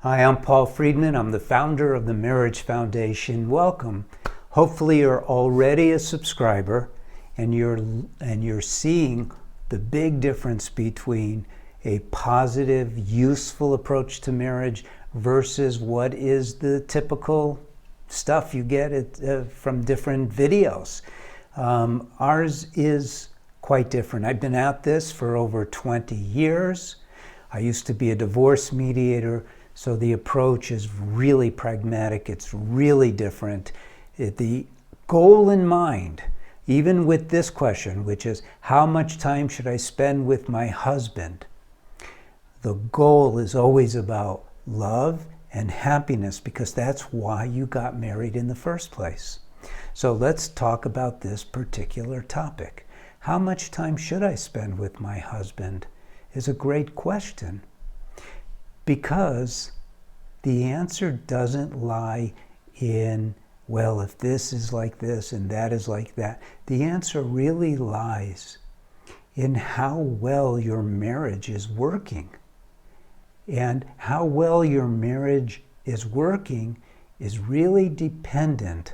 Hi, I'm Paul Friedman. I'm the founder of the Marriage Foundation. Welcome. Hopefully you're already a subscriber and you're seeing the big difference between a positive, useful approach to marriage versus what is the typical stuff you get from different videos. Ours is quite different. I've been at this for over 20 years. I used to be a divorce mediator, so the approach is really pragmatic. It's really different. The goal in mind, even with this question, which is how much time should I spend with my husband? The goal is always about love and happiness, because that's why you got married in the first place. So let's talk about this particular topic. How much time should I spend with my husband is a great question, because the answer doesn't lie in, well, if this is like this and that is like that. The answer really lies in how well your marriage is working. And how well your marriage is working is really dependent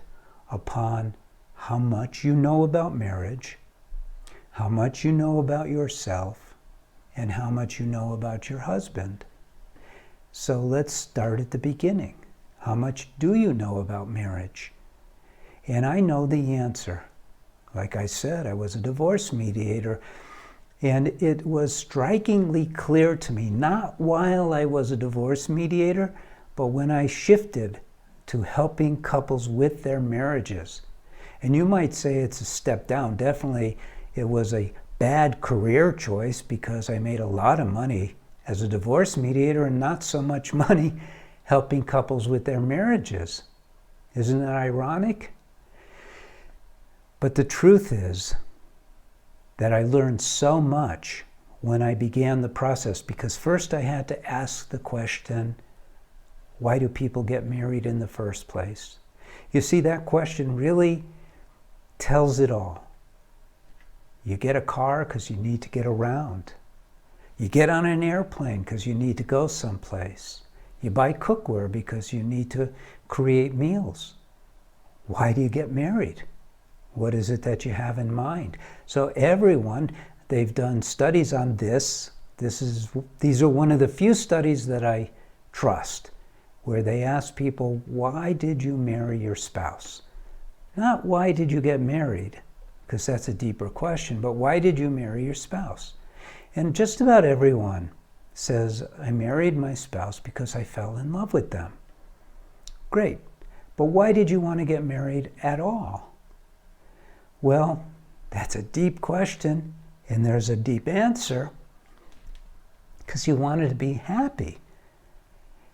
upon how much you know about marriage, how much you know about yourself, and how much you know about your husband. So let's start at the beginning. How much do you know about marriage? And I know the answer. Like I said, I was a divorce mediator, and it was strikingly clear to me, not while I was a divorce mediator, but when I shifted to helping couples with their marriages. And you might say it's a step down. Definitely, it was a bad career choice because I made a lot of money as a divorce mediator and not so much money helping couples with their marriages. Isn't that ironic? But the truth is that I learned so much when I began the process, because first I had to ask the question, why do people get married in the first place? You see, that question really tells it all. You get a car because you need to get around. You get on an airplane because you need to go someplace. You buy cookware because you need to create meals. Why do you get married? What is it that you have in mind? So everyone, they've done studies on this. These are one of the few studies that I trust, where they ask people, why did you marry your spouse? Not why did you get married, because that's a deeper question, but why did you marry your spouse? And just about everyone says, I married my spouse because I fell in love with them. Great. But why did you want to get married at all? Well, that's a deep question, and there's a deep answer, because you wanted to be happy.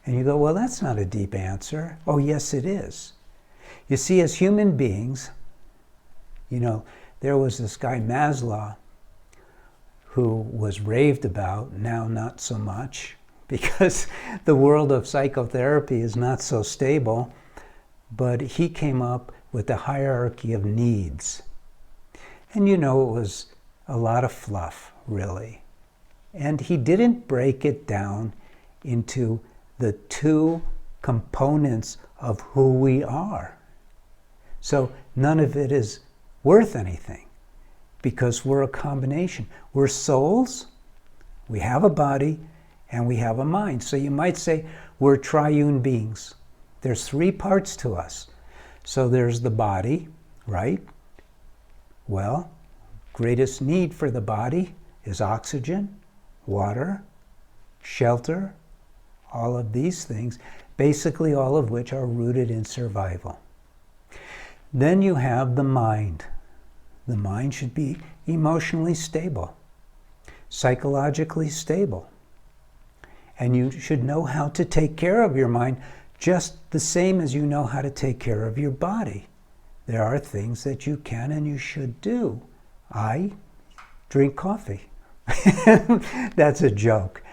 And you go, well, that's not a deep answer. Oh, yes, it is. You see, as human beings, there was this guy Maslow who was raved about, now not so much, because the world of psychotherapy is not so stable, but he came up with the hierarchy of needs. And it was a lot of fluff, really. And he didn't break it down into the two components of who we are. So none of it is worth anything, because we're a combination. We're souls, we have a body, and we have a mind. So you might say we're triune beings. There's three parts to us. So there's the body, right? Well, greatest need for the body is oxygen, water, shelter, all of these things, basically all of which are rooted in survival. Then you have the mind. The mind should be emotionally stable, psychologically stable. And you should know how to take care of your mind just the same as you know how to take care of your body. There are things that you can and you should do. I drink coffee. That's a joke.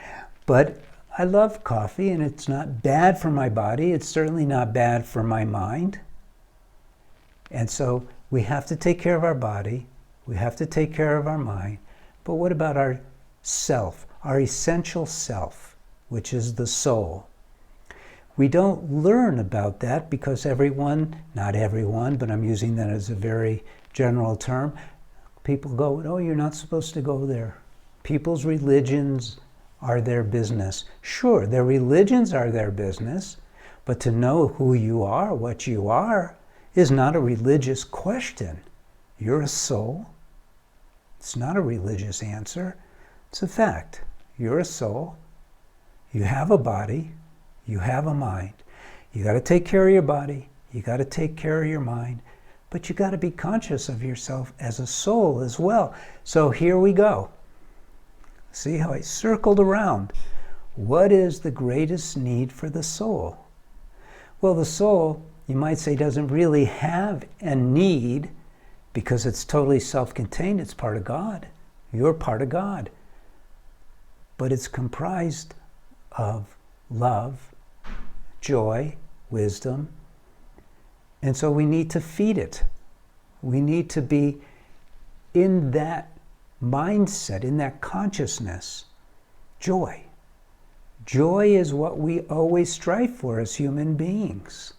But I love coffee, and it's not bad for my body. It's certainly not bad for my mind. And so we have to take care of our body. We have to take care of our mind. But what about our self, our essential self, which is the soul? We don't learn about that because everyone, not everyone, but I'm using that as a very general term, people go, oh, you're not supposed to go there. People's religions are their business. Sure, their religions are their business, but to know who you are, what you are, is not a religious question. You're a soul. It's not a religious answer. It's a fact. You're a soul. You have a body. You have a mind. You got to take care of your body. You got to take care of your mind. But you got to be conscious of yourself as a soul as well. So here we go. See how I circled around. What is the greatest need for the soul? Well, the soul, you might say, doesn't really have a need because it's totally self-contained. It's part of God. You're part of God. But it's comprised of love, joy, wisdom. And so we need to feed it. We need to be in that mindset, in that consciousness. Joy. Joy is what we always strive for as human beings.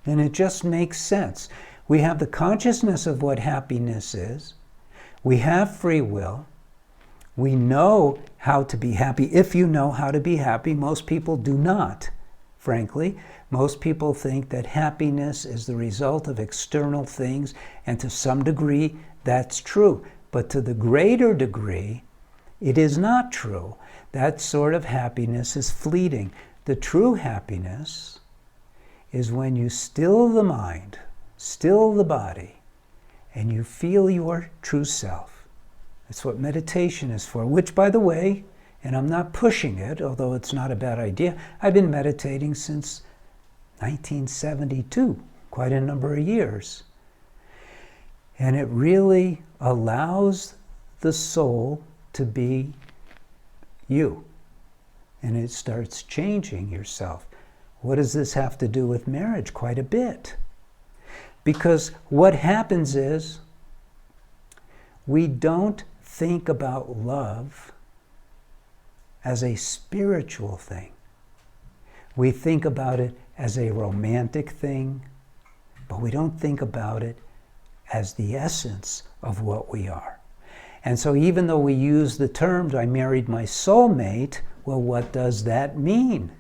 And it just makes sense. We have the consciousness of what happiness is. We have free will. We know how to be happy. If you know how to be happy, most people do not. Frankly, most people think that happiness is the result of external things, and to some degree, that's true. But to the greater degree, it is not true. That sort of happiness is fleeting. The true happiness is when you still the mind, still the body, and you feel your true self. That's what meditation is for, which, by the way, and I'm not pushing it, although it's not a bad idea, I've been meditating since 1972, quite a number of years. And it really allows the soul to be you. And it starts changing yourself. What does this have to do with marriage? Quite a bit. Because what happens is we don't think about love as a spiritual thing. We think about it as a romantic thing, but we don't think about it as the essence of what we are. And so even though we use the term, I married my soulmate, well, what does that mean?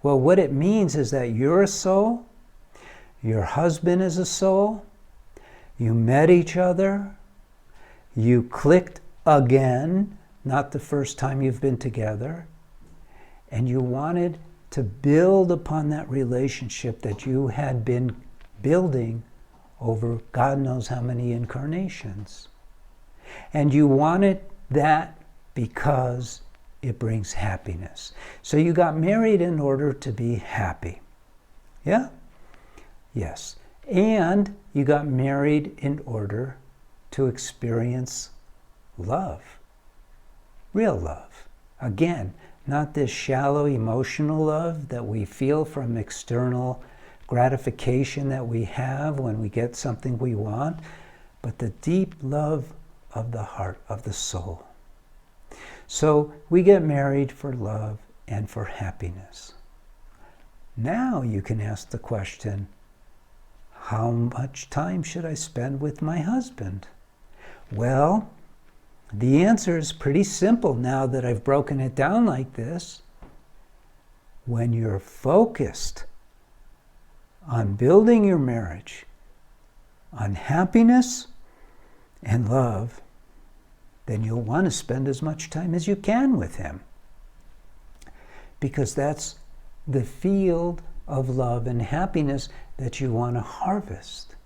Well, what it means is that you're a soul, your husband is a soul, you met each other, you clicked again, not the first time you've been together, and you wanted to build upon that relationship that you had been building over God knows how many incarnations. And you wanted that because it brings happiness. So you got married in order to be happy. Yeah? Yes. And you got married in order to experience love. Real love. Again, not this shallow emotional love that we feel from external gratification that we have when we get something we want, but the deep love of the heart, of the soul. So we get married for love and for happiness. Now you can ask the question, how much time should I spend with my husband? Well, the answer is pretty simple now that I've broken it down like this. When you're focused on building your marriage, on happiness and love, then you'll want to spend as much time as you can with him. Because that's the field of love and happiness that you want to harvest.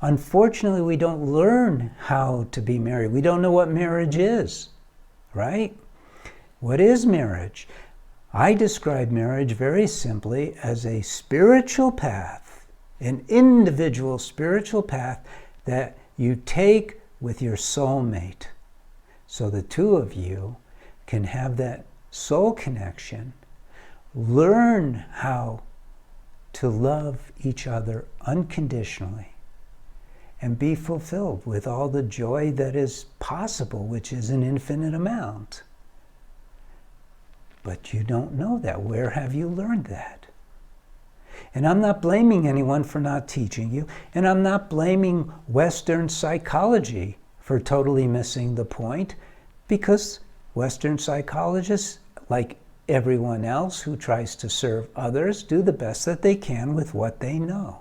Unfortunately, we don't learn how to be married. We don't know what marriage is, right? What is marriage? I describe marriage very simply as a spiritual path, an individual spiritual path that you take with your soulmate. So the two of you can have that soul connection, learn how to love each other unconditionally, and be fulfilled with all the joy that is possible, which is an infinite amount. But you don't know that. Where have you learned that? And I'm not blaming anyone for not teaching you, and I'm not blaming Western psychology for totally missing the point, because Western psychologists, like everyone else who tries to serve others, do the best that they can with what they know.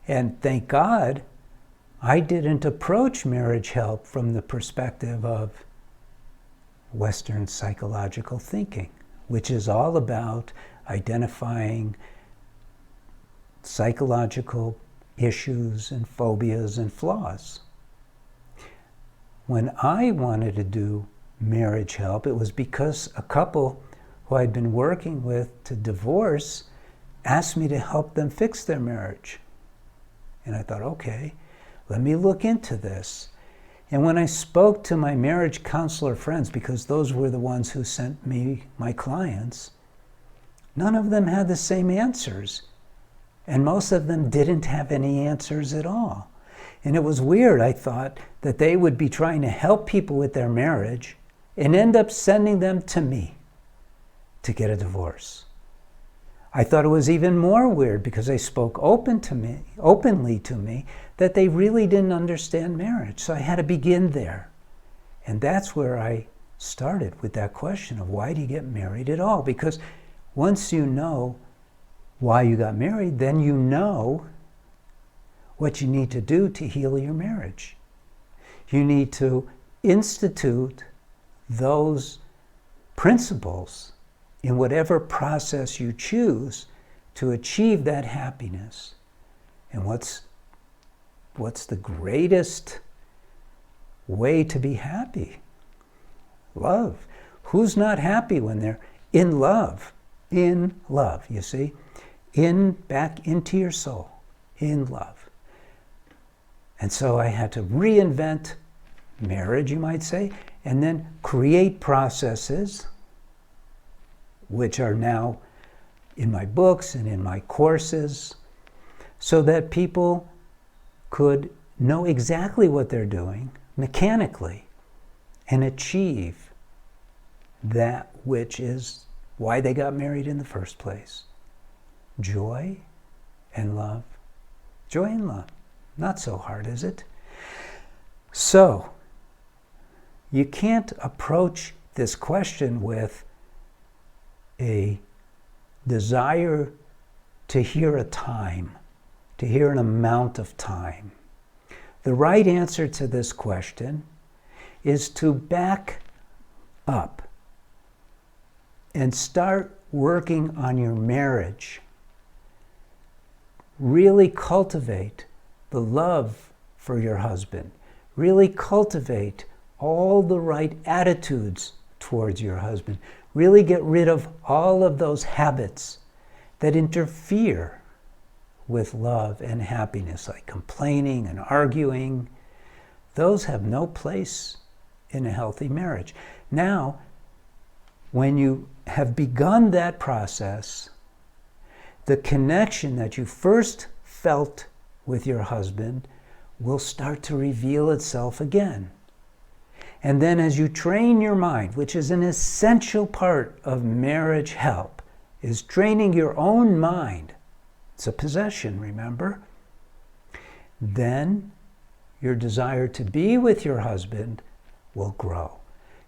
And thank God, I didn't approach marriage help from the perspective of Western psychological thinking, which is all about identifying psychological issues and phobias and flaws. When I wanted to do marriage help, it was because a couple who I'd been working with to divorce asked me to help them fix their marriage. And I thought, okay, let me look into this. And when I spoke to my marriage counselor friends, because those were the ones who sent me my clients, none of them had the same answers. And most of them didn't have any answers at all. And it was weird. I thought that they would be trying to help people with their marriage and end up sending them to me to get a divorce. I thought it was even more weird because they spoke openly to me that they really didn't understand marriage. So I had to begin there. And that's where I started with that question of why do you get married at all? Because once you know why you got married, then you know what you need to do to heal your marriage. You need to institute those principles in whatever process you choose to achieve that happiness. And what's the greatest way to be happy? Love. Who's not happy when they're in love? In love, you see? Back into your soul, in love. And so I had to reinvent marriage, you might say, and then create processes which are now in my books and in my courses, so that people could know exactly what they're doing mechanically and achieve that which is why they got married in the first place. Joy and love. Joy and love. Not so hard, is it? So, you can't approach this question with a desire to hear a time, to hear an amount of time. The right answer to this question is to back up and start working on your marriage. Really cultivate the love for your husband. Really cultivate all the right attitudes towards your husband. Really get rid of all of those habits that interfere with love and happiness, like complaining and arguing. Those have no place in a healthy marriage. Now, when you have begun that process, the connection that you first felt with your husband will start to reveal itself again. And then as you train your mind, which is an essential part of marriage help, is training your own mind. It's a possession, remember? Then your desire to be with your husband will grow.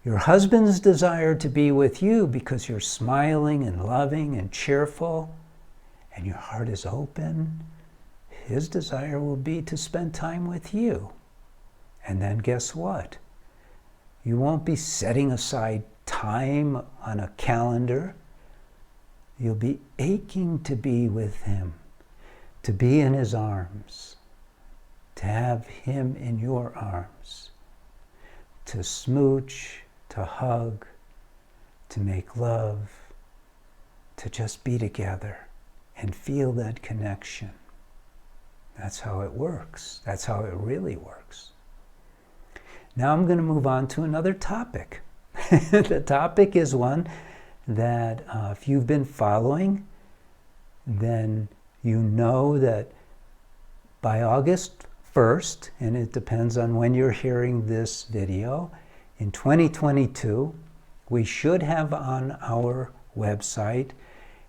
Your husband's desire to be with you because you're smiling and loving and cheerful and your heart is open, his desire will be to spend time with you. And then guess what? You won't be setting aside time on a calendar. You'll be aching to be with him, to be in his arms, to have him in your arms, to smooch, to hug, to make love, to just be together and feel that connection. That's how it works. That's how it really works. Now I'm going to move on to another topic. The topic is one that if you've been following, then you know that by August 1st, and it depends on when you're hearing this video, in 2022, we should have on our website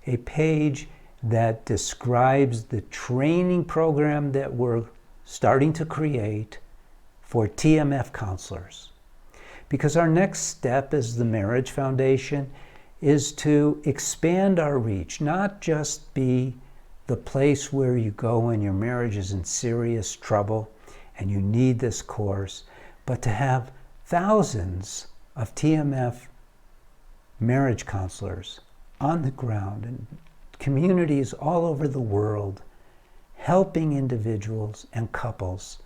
a page that describes the training program that we're starting to create for TMF counselors. Because our next step as the Marriage Foundation is to expand our reach, not just be the place where you go when your marriage is in serious trouble and you need this course, but to have thousands of TMF marriage counselors on the ground in communities all over the world, helping individuals and couples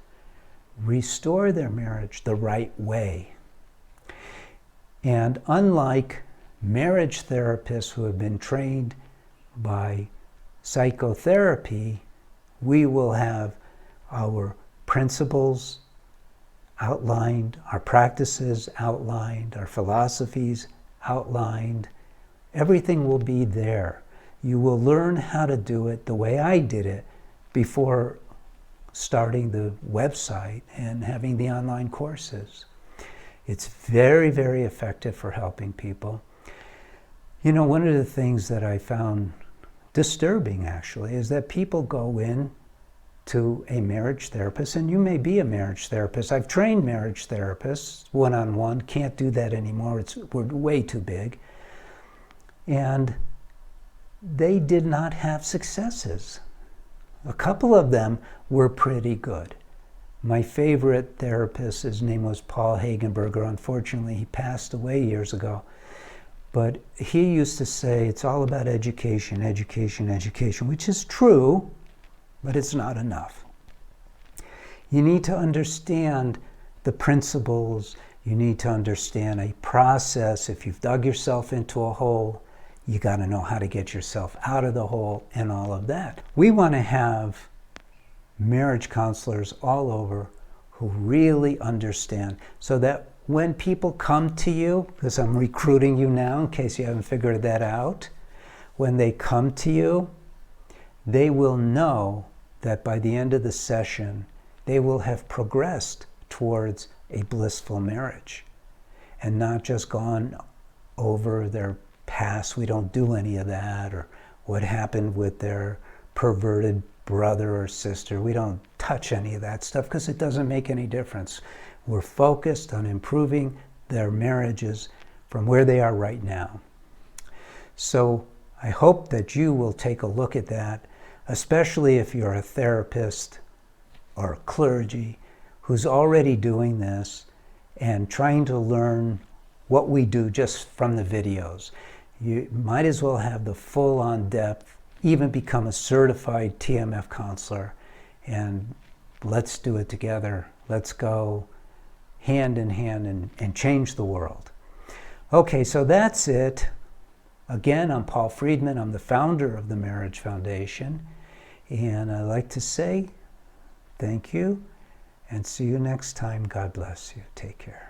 restore their marriage the right way. And unlike marriage therapists who have been trained by psychotherapy, we will have our principles outlined, our practices outlined, our philosophies outlined. Everything will be there. You will learn how to do it the way I did it before starting the website and having the online courses. It's very, very effective for helping people. You know, one of the things that I found disturbing, actually, is that people go in to a marriage therapist, and you may be a marriage therapist. I've trained marriage therapists one-on-one, can't do that anymore, we're way too big. And they did not have successes. A couple of them were pretty good. My favorite therapist, his name was Paul Hagenberger. Unfortunately, he passed away years ago. But he used to say, it's all about education, education, education, which is true, but it's not enough. You need to understand the principles. You need to understand a process. If you've dug yourself into a hole, you got to know how to get yourself out of the hole and all of that. We want to have marriage counselors all over who really understand, so that when people come to you, because I'm recruiting you now in case you haven't figured that out, when they come to you, they will know that by the end of the session, they will have progressed towards a blissful marriage and not just gone over their past. We don't do any of that, or what happened with their perverted brother or sister. We don't touch any of that stuff because it doesn't make any difference. We're focused on improving their marriages from where they are right now. So I hope that you will take a look at that, especially if you're a therapist or a clergy who's already doing this and trying to learn what we do just from the videos. You might as well have the full-on depth, even become a certified TMF counselor, and let's do it together. Let's go hand in hand and change the world. Okay, so that's it. Again, I'm Paul Friedman. I'm the founder of the Marriage Foundation. And I'd like to say thank you and see you next time. God bless you. Take care.